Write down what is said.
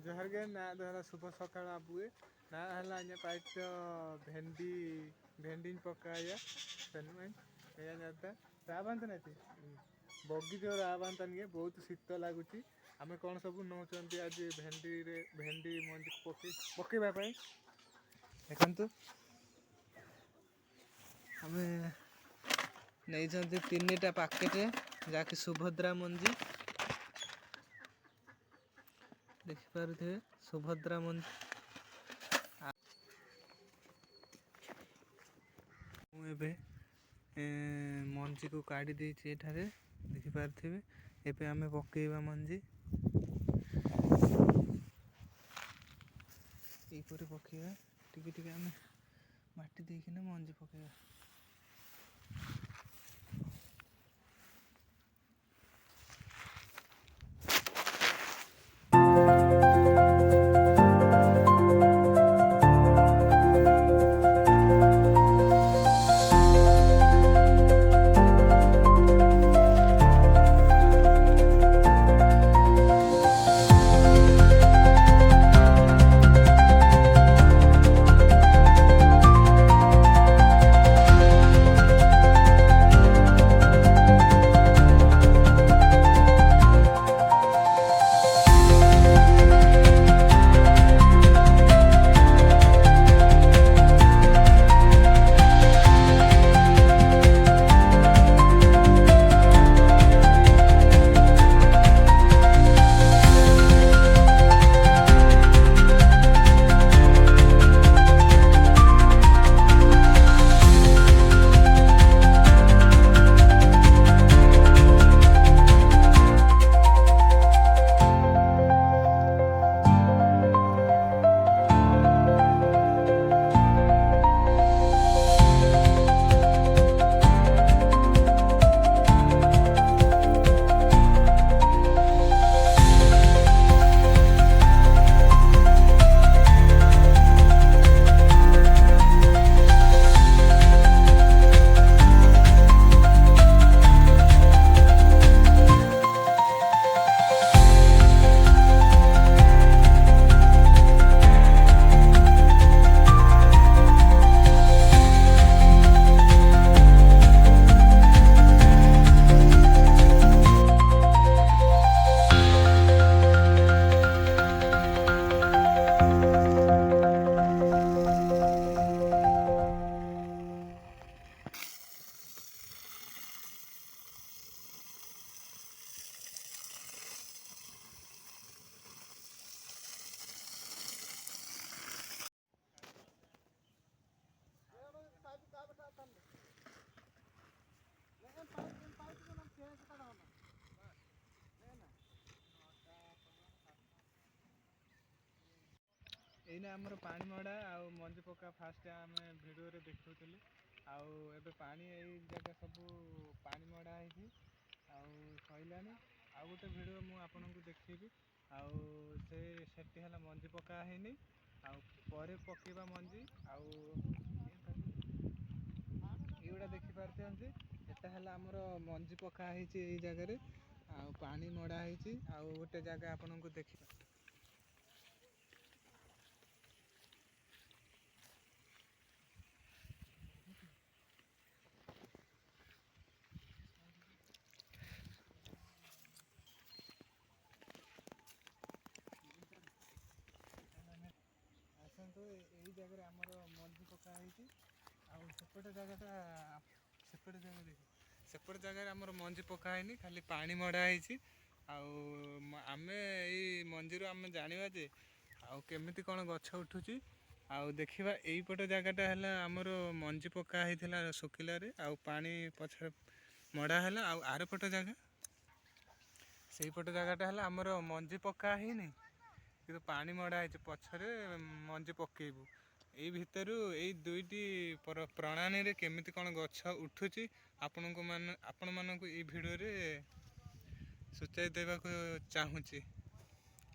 जोहर के ना द्वारा शुभ सकाल आबुए ना हला अने पाइट भेंडी भेंडी पकाया सनमन या जाता रावंत नाती बगीचा रावंत निए बहुत शीत लगुच आमे कौन सब नौचंती आज भेंडी रे भेंडी मंजी पकेबा पई देखंतु आमे नहीं जंती तीनटा पैकेट जाके सुभद्रा मंजी देखि पारुथे सुभद्रा मंजी मुझे मंजी को काढ़ी देछि एठारे देखि पारथिबे एपे आमे पकेइबा मंजी एपरे पकेइबा टिके टिके आमे माटी देकिना मंजी पकेइबा एने हमर पानी मड़ा आउ मंजी पका फास्ट आम वीडियो रे देखुथिलु आउ एबे पानी एई जगह सब पानी मड़ा है आउ सइलानी आउ गोटे वीडियो मु आपन को देखिबी आउ सेठी हला मंजी पका हैनी आउ परे पकेबा मंजी आउ एगुड़ा देखि पारथेंती एटा हला हमर मंजी पका हैछि एई जगह रे आउ पानी मड़ा हैछि आउ गोटे जगह आपन को देखि आसंतु एई जगह हमर मंजी पका हैछि आउ सेपटे जगहटा सेपटे जगह देखि सेपटे जगह हमर मंजी पका हैनी खाली पानी मड़ा हैछि आउ आमे एई मंजीरो आमे जानिबा जे आउ केमिति कोन गछ उठुची आउ देखिबा एई पटे जगहटा हला हमर मंजी पका हैथिला सुकिला रे आउ पानी पछ मड़ा हला आउ आर पटे जगह सेई पटे जगहटा हला हमर मंजी पका हैनी कि पानी मड़ा है पछरे मंजी पकेबू एई भितरु एई दुईटी प्रणाली रे केमिति कोन गछ उठुची आपण मानक एई वीडियो रे सूचाई देबा को चाहूची।